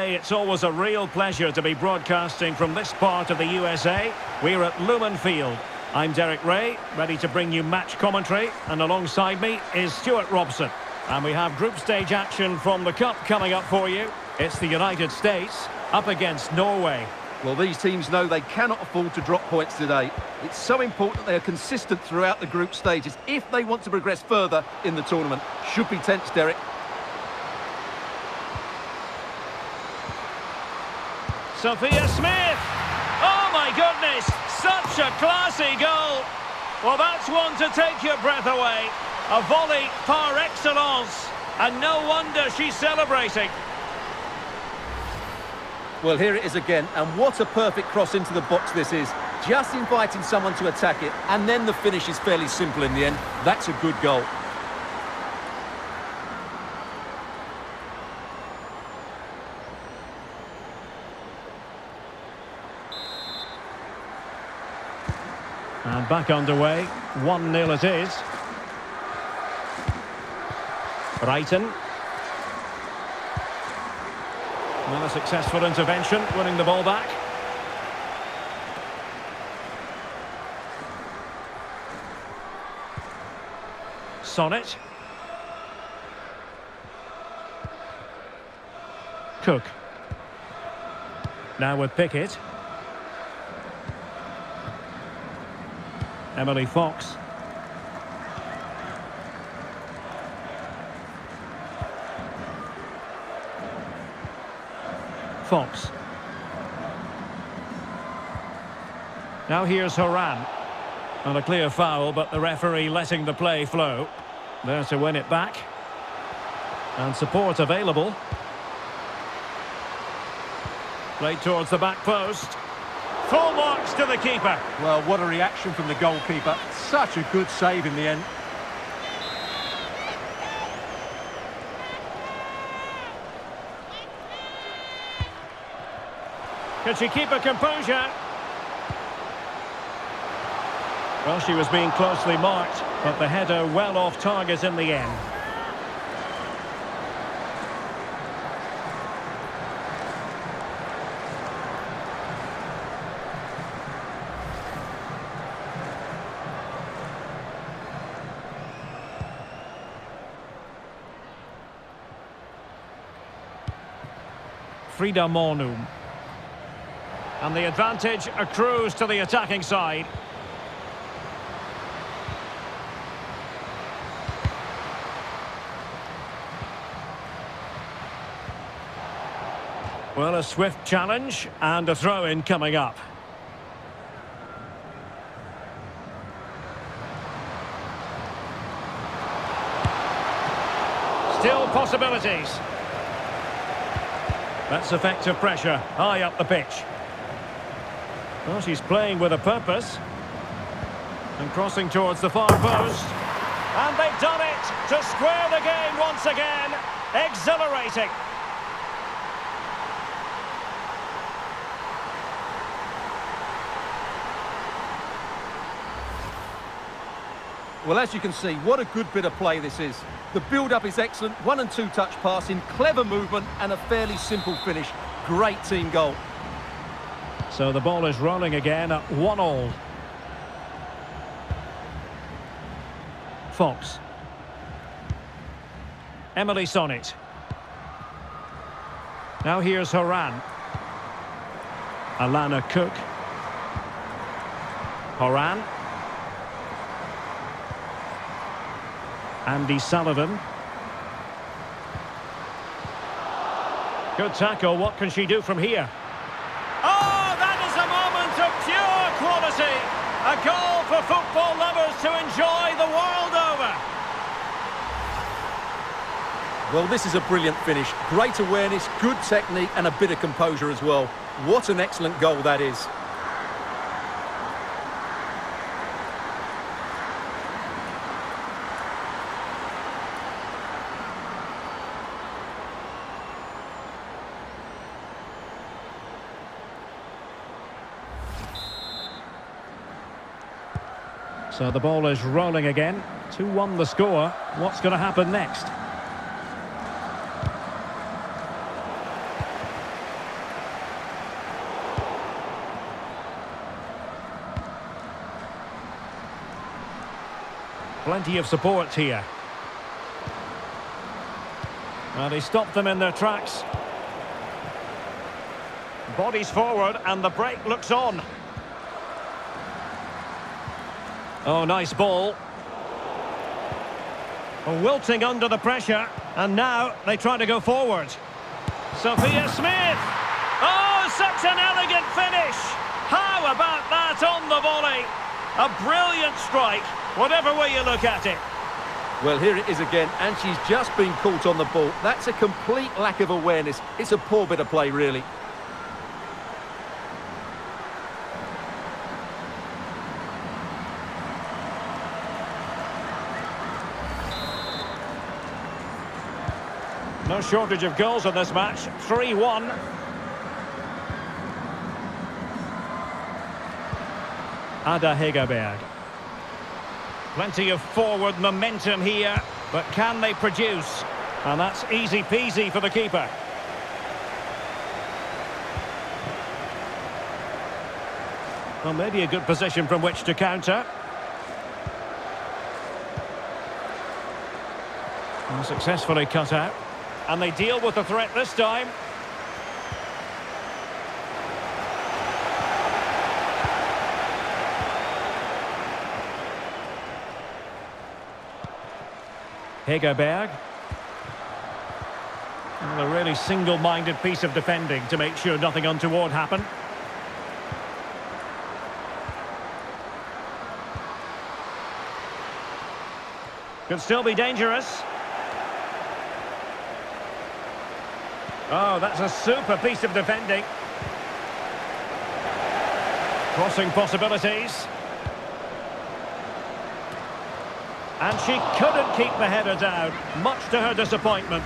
Ray, it's always a real pleasure to be broadcasting from this part of the USA. We're at Lumen Field. I'm Derek Ray, ready to bring you match commentary, and alongside me is Stuart Robson. And we have group stage action from the Cup coming up for you. It's the United States up against Norway. Well, these teams know they cannot afford to drop points today. It's so important they are consistent throughout the group stages if they want to progress further in the tournament. Should be tense, Derek. Sophia Smith! Oh my goodness! Such a classy goal! Well, that's one to take your breath away. A volley par excellence. And no wonder she's celebrating. Well, here it is again, and what a perfect cross into the box this is. Just inviting someone to attack it, and then the finish is fairly simple in the end. That's a good goal. And back underway, 1-0 it is. Brighton. Well, a successful intervention, winning the ball back. Sonnet. Cook. Now with Pickett. Emily Fox. Fox. Now here's Horan. And a clear foul, but the referee letting the play flow. There to win it back. And support available. Played towards the back post. Full marks to the keeper. Well, what a reaction from the goalkeeper. Such a good save in the end. Can she keep her composure? Well, she was being closely marked, but the header well off target in the end. Frida Mornum. And the advantage accrues to the attacking side. Well, a swift challenge and a throw-in coming up. Still possibilities. That's effective pressure, high up the pitch. Well, she's playing with a purpose. And crossing towards the far post. And they've done it to square the game once again. Exhilarating. Well, as you can see, what a good bit of play this is. The build-up is excellent, 1- and 2-touch passing, clever movement and a fairly simple finish. Great team goal. So the ball is rolling again at 1-1. Fox. Emily Sonnet. Now here's Horan. Alana Cook. Horan. Andy Sullivan. Good tackle. What can she do from here? Oh, that is a moment of pure quality. A goal for football lovers to enjoy the world over. Well, this is a brilliant finish. Great awareness, good technique and a bit of composure as well. What an excellent goal that is. So the ball is rolling again. 2-1 the score. What's going to happen next? Plenty of support here. And he stopped them in their tracks. Bodies forward and the break looks on. Oh, nice ball. Wilting under the pressure, and now they try to go forward. Sophia Smith! Oh, such an elegant finish! How about that on the volley? A brilliant strike, whatever way you look at it. Well, here it is again, and she's just been caught on the ball. That's a complete lack of awareness. It's a poor bit of play, really. No shortage of goals in this match. 3-1. Ada Hegerberg. Plenty of forward momentum here, but can they produce? And that's easy peasy for the keeper. Well, maybe a good position from which to counter. And successfully cut out. And they deal with the threat this time. Hegerberg. And a really single-minded piece of defending to make sure nothing untoward happened. Could still be dangerous. Oh, that's a super piece of defending. Crossing possibilities. And she couldn't keep the header down, much to her disappointment.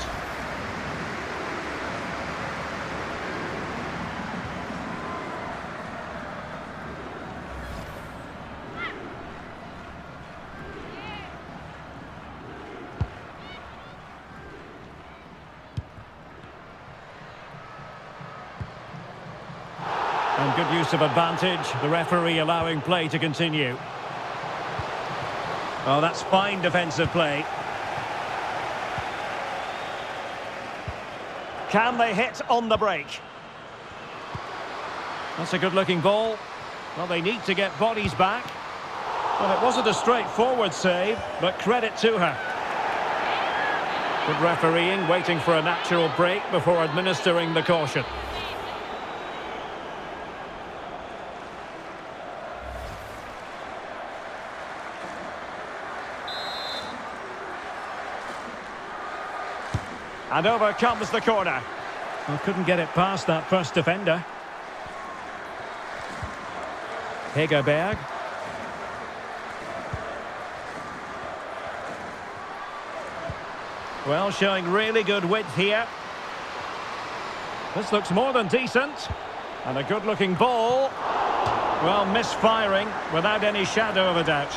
And good use of advantage, the referee allowing play to continue. Oh, that's fine defensive play. Can they hit on the break? That's a good-looking ball. Well, they need to get bodies back. Well, it wasn't a straightforward save, but credit to her. Good refereeing, waiting for a natural break before administering the caution. And over comes the corner. Well, couldn't get it past that first defender. Hegerberg. Well, showing really good width here. This looks more than decent. And a good-looking ball. Well, misfiring without any shadow of a doubt.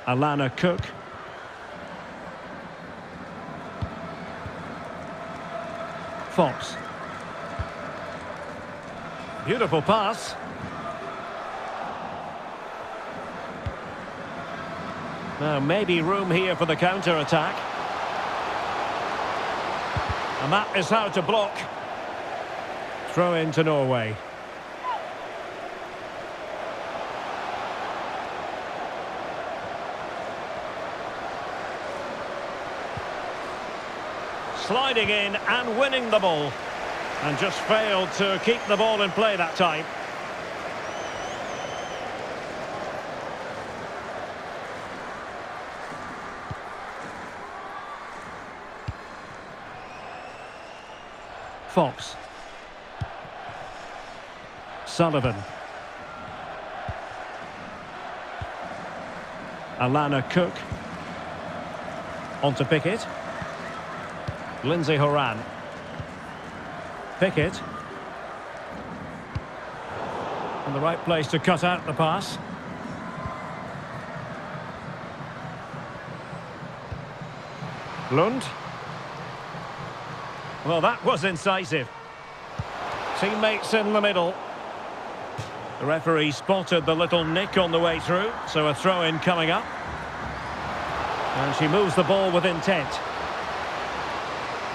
Alana Cook. Fox. Beautiful pass. Now maybe room here for the counter-attack. And that is how to block. Throw in to Norway. Sliding in and winning the ball. And just failed to keep the ball in play that time. Fox. Sullivan. Alana Cook. On to Pickett. Lindsay Horan. Pickett. In the right place to cut out the pass. Lund. Well, that was incisive. Teammates in the middle. The referee spotted the little nick on the way through, so a throw-in coming up. And she moves the ball with intent.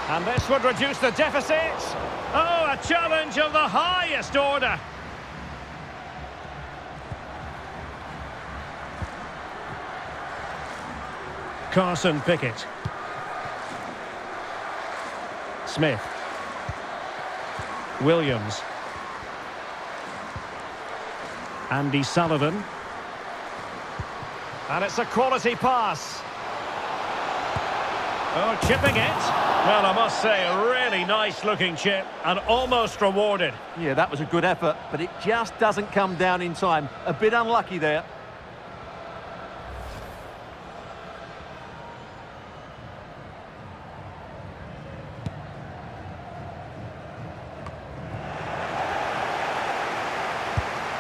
And this would reduce the deficit. Oh, a challenge of the highest order. Carson Pickett. Smith. Williams. Andy Sullivan. And it's a quality pass. Oh, chipping it. Well, I must say, a really nice-looking chip and almost rewarded. Yeah, that was a good effort, but it just doesn't come down in time. A bit unlucky there.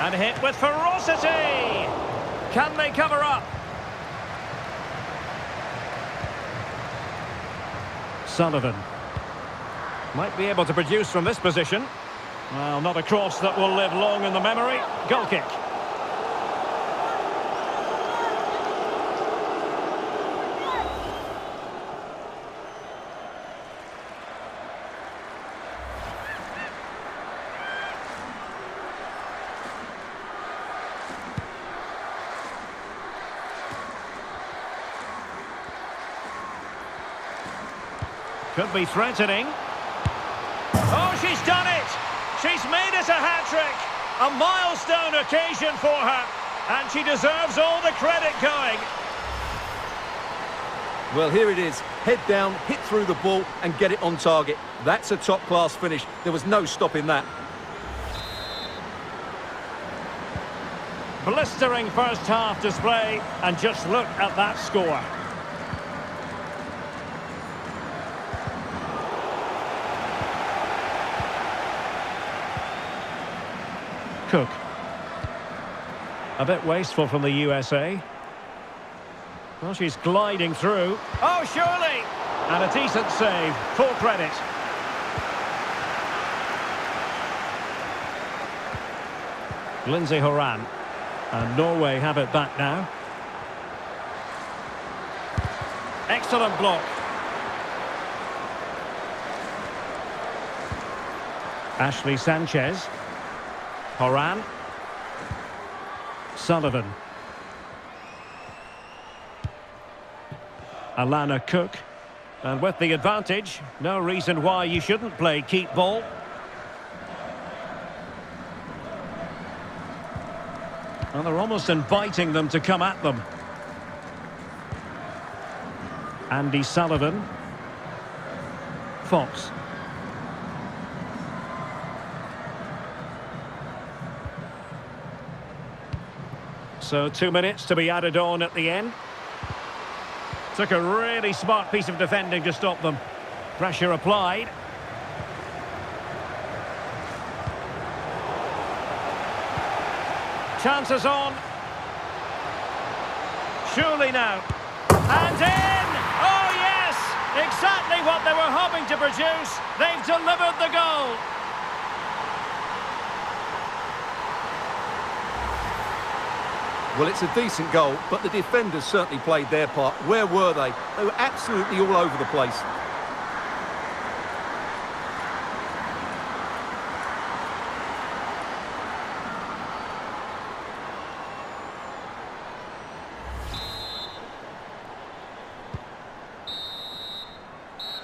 And hit with ferocity! Can they cover up? Sullivan. Might be able to produce from this position. Well, not a cross that will live long in the memory. Goal kick. Could be threatening. Oh, she's done it! She's made it a hat-trick! A milestone occasion for her, and she deserves all the credit going. Well, here it is. Head down, hit through the ball and get it on target. That's a top-class finish. There was no stopping that. Blistering first-half display, and just look at that score. Cook. A bit wasteful from the USA. Well, she's gliding through. Oh, surely! And a decent save. Full credit. Lindsay Horan. And Norway have it back now. Excellent block. Ashley Sanchez. Horan. Sullivan. Alana Cook. And with the advantage, no reason why you shouldn't play keep ball. And they're almost inviting them to come at them. Andy Sullivan. Fox. So 2 minutes to be added on at the end. Took a really smart piece of defending to stop them. Pressure applied. Chances on. Surely now. And in! Oh yes! Exactly what they were hoping to produce. They've delivered the goal. Well, it's a decent goal, but the defenders certainly played their part. Where were they? They were absolutely all over the place.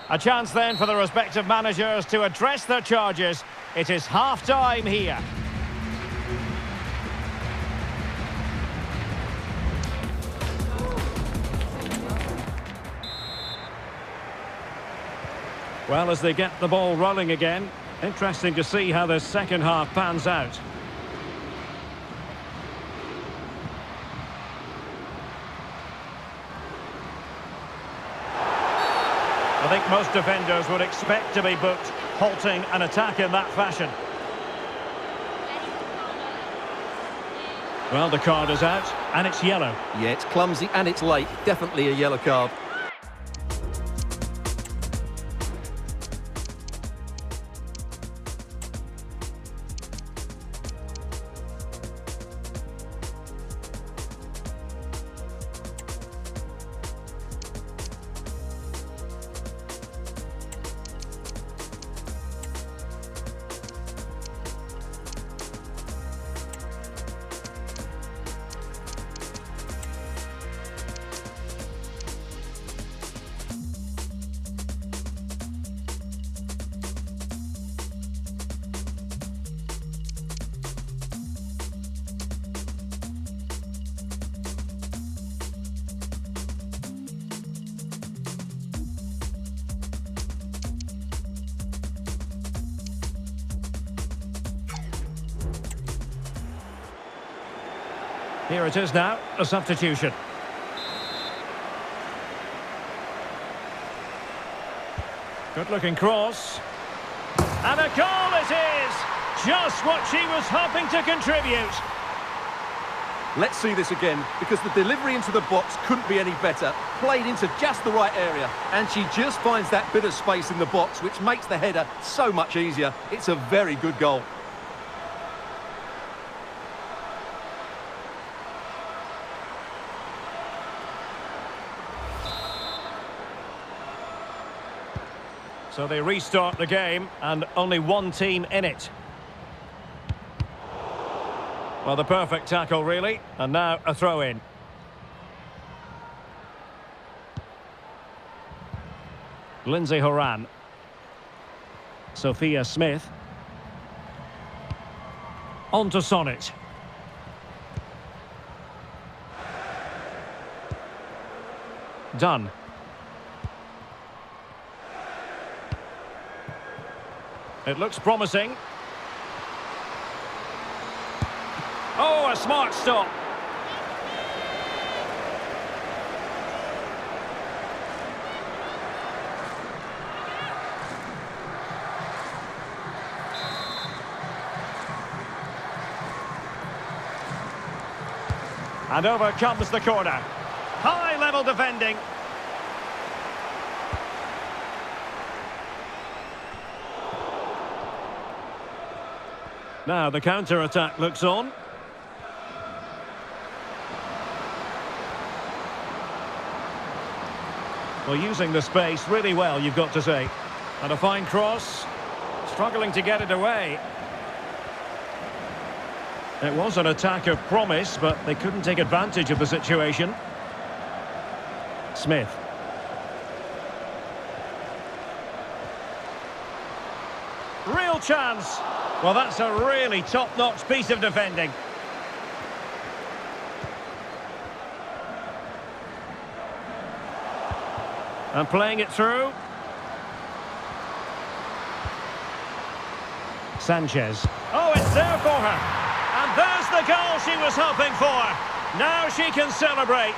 A chance then for the respective managers to address their charges. It is half-time here. Well, as they get the ball rolling again, interesting to see how the second half pans out. I think most defenders would expect to be booked, halting an attack in that fashion. Well, the card is out, and it's yellow. Yeah, it's clumsy and it's late. Definitely a yellow card. Here it is now, a substitution. Good-looking cross. And a goal it is! Just what she was hoping to contribute. Let's see this again, because the delivery into the box couldn't be any better. Played into just the right area, and she just finds that bit of space in the box, which makes the header so much easier. It's a very good goal. So they restart the game, and only one team in it. Well, the perfect tackle, really. And now a throw-in. Lindsay Horan. Sophia Smith. On to Sonnet. Done. It looks promising. Oh, a smart stop. And over comes the corner. High-level defending. Now the counter-attack looks on. Well, using the space really well, you've got to say. And a fine cross. Struggling to get it away. It was an attack of promise, but they couldn't take advantage of the situation. Smith. Real chance. Well, that's a really top-notch piece of defending. And playing it through. Sanchez. Oh, it's there for her. And there's the goal she was hoping for. Now she can celebrate.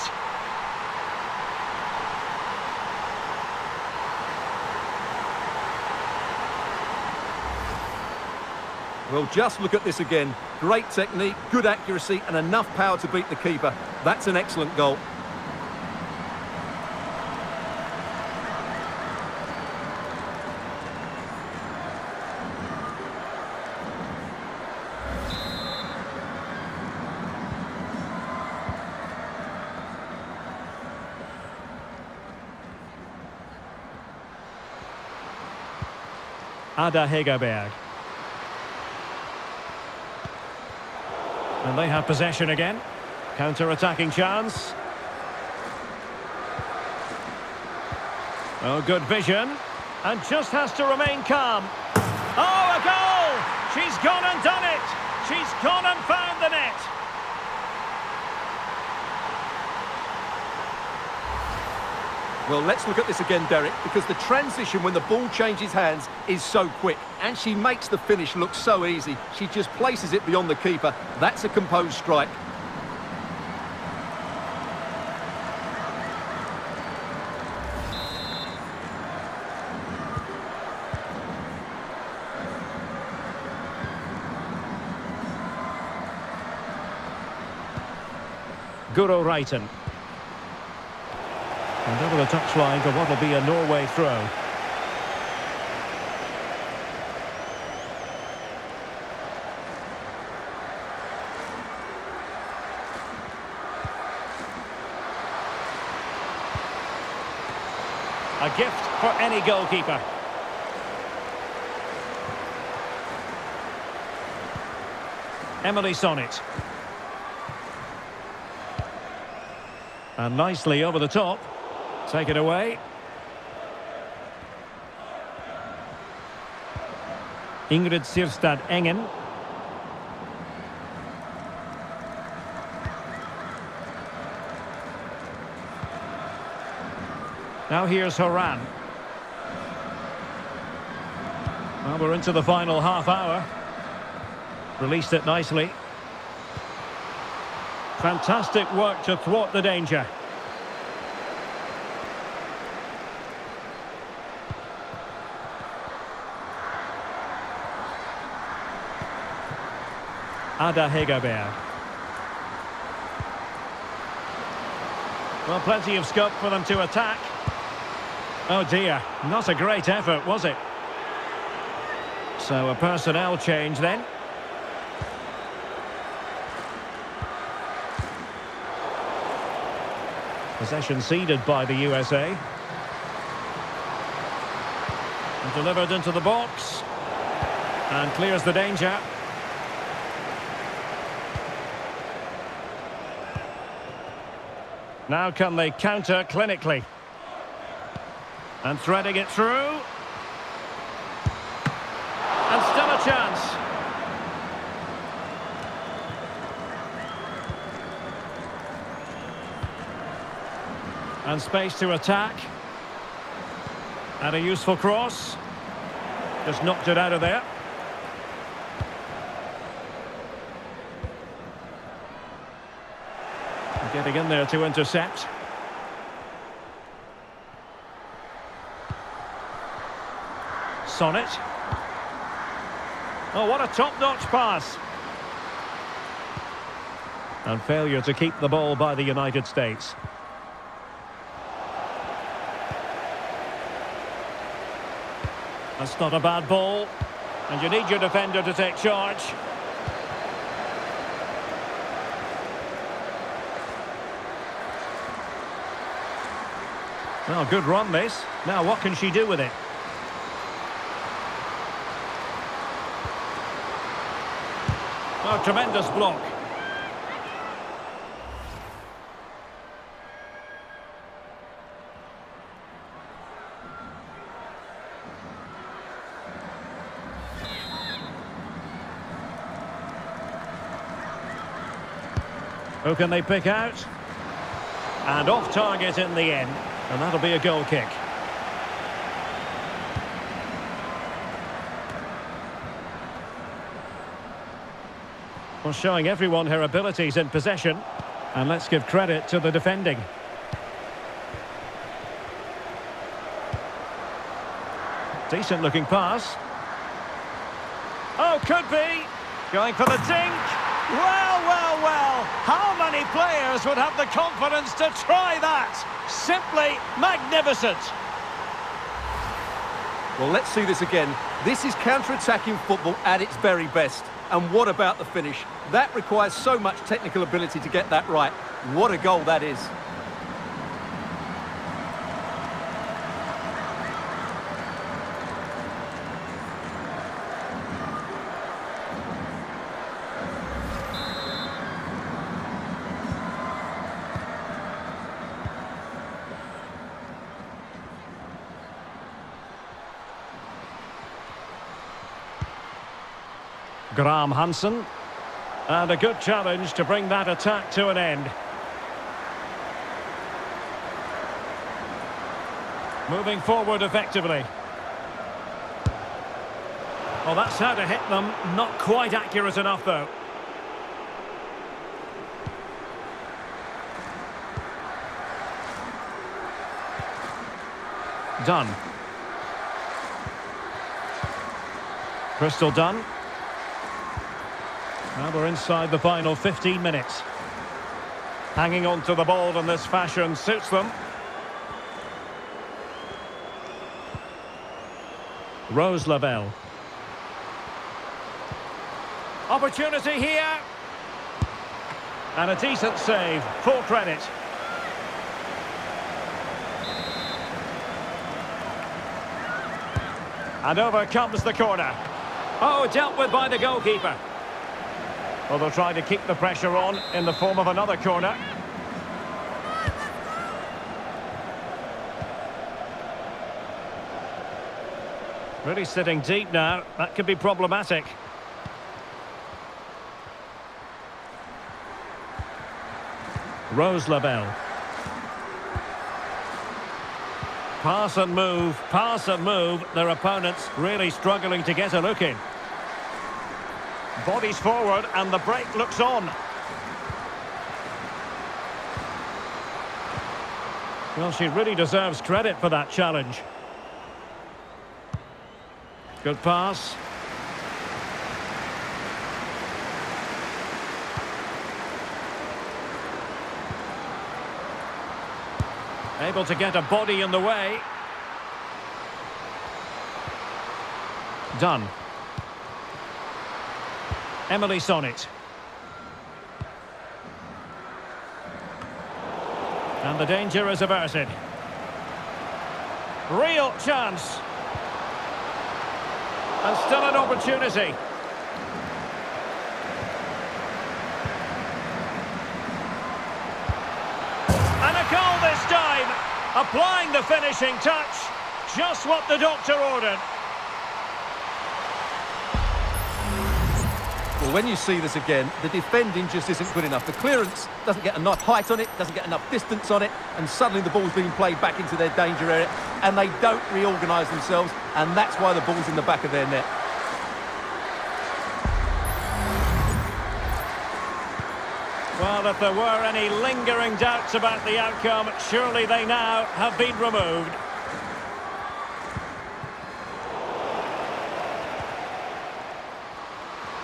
Well, just look at this again. Great technique, good accuracy, and enough power to beat the keeper. That's an excellent goal. Ada Hegerberg. And they have possession again. Counter-attacking chance. Oh, good vision. And just has to remain calm. Oh, a goal! She's gone and done it! She's gone and found the net! Well, let's look at this again, Derek, because the transition when the ball changes hands is so quick, and she makes the finish look so easy. She just places it beyond the keeper. That's a composed strike. Guro Reiten. And over the touchline for what will be a Norway throw. A gift for any goalkeeper. Emily Sonnet. And nicely over the top. Take it away. Ingrid Sirstad Engen. Now here's Horan. Well, we're into the final half hour. Released it nicely. Fantastic work to thwart the danger. Ada Hegerberg. Well, plenty of scope for them to attack. Oh dear, not a great effort, was it? So a personnel change then. Possession ceded by the USA. And delivered into the box. And clears the danger. Now can they counter clinically? And threading it through. And still a chance. And space to attack. And a useful cross. Just knocked it out of there. Getting in there to intercept. Sonnet. Oh, what a top-notch pass. And failure to keep the ball by the United States. That's not a bad ball. And you need your defender to take charge. Well, good run this. Now what can she do with it? Oh, tremendous block. Who can they pick out? And off target in the end. And that'll be a goal kick. Well, showing everyone her abilities in possession. And let's give credit to the defending. Decent looking pass. Oh, could be. Going for the dink. Well, well, well. How many players would have the confidence to try that? Simply magnificent. Well, let's see this again. This is counter-attacking football at its very best. And what about the finish? That requires so much technical ability to get that right. What a goal that is. Graham Hansen. And a good challenge to bring that attack to an end. Moving forward effectively. Well, that's how to hit them. Not quite accurate enough, though. Dunn. Crystal Dunn. Now we're inside the final 15 minutes. Hanging on to the ball in this fashion suits them. Rose Lavelle. Opportunity here. And a decent save. Full credit. And over comes the corner. Oh, dealt with by the goalkeeper. Well, they'll try to keep the pressure on in the form of another corner. Really sitting deep now. That could be problematic. Rose Lavelle. Pass and move, pass and move. Their opponents really struggling to get a look in. Bodies forward and the break looks on. Well, she really deserves credit for that challenge. Good pass. Able to get a body in the way. Done. Emily Sonnet. And the danger is averted. Real chance. And still an opportunity. And a goal this time. Applying the finishing touch. Just what the doctor ordered. Well, when you see this again, the defending just isn't good enough. The clearance doesn't get enough height on it, doesn't get enough distance on it, and suddenly the ball's being played back into their danger area, and they don't reorganise themselves, and that's why the ball's in the back of their net. Well, if there were any lingering doubts about the outcome, surely they now have been removed.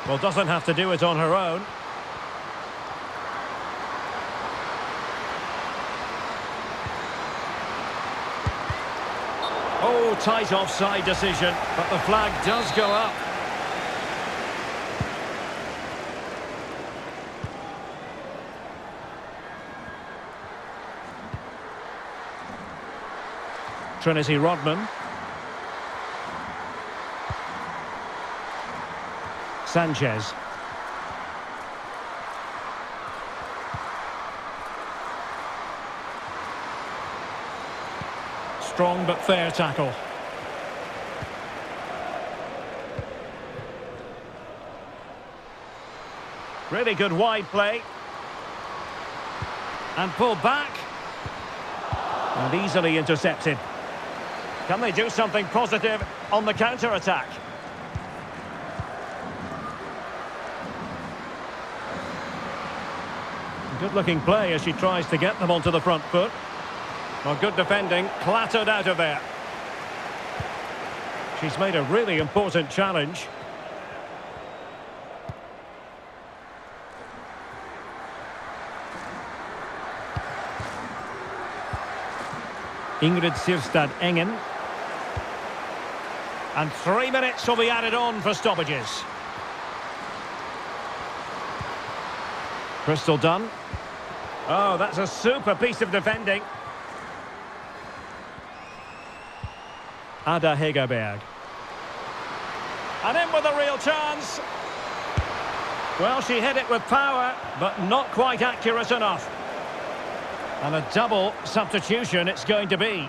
Well, doesn't have to do it on her own. Oh, tight offside decision, but the flag does go up. Trinity Rodman. Sanchez. Strong but fair tackle. Really good wide play. And pulled back. And easily intercepted. Can they do something positive on the counter-attack? Good-looking play as she tries to get them onto the front foot. Well, good defending, clattered out of there. She's made a really important challenge. Ingrid Sirstad Engen. And 3 minutes will be added on for stoppages. Crystal Dunn. Oh, that's a super piece of defending. Ada Hegerberg. And in with a real chance. Well, she hit it with power, but not quite accurate enough. And a double substitution it's going to be.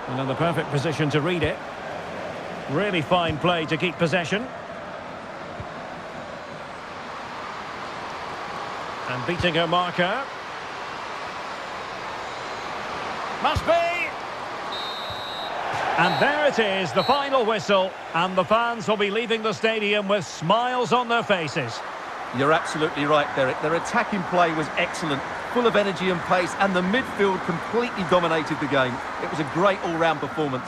And in the perfect position to read it. Really fine play to keep possession. And beating her marker. Must be! And there it is, the final whistle. And the fans will be leaving the stadium with smiles on their faces. You're absolutely right, Derek. Their attacking play was excellent, full of energy and pace, and the midfield completely dominated the game. It was a great all-round performance.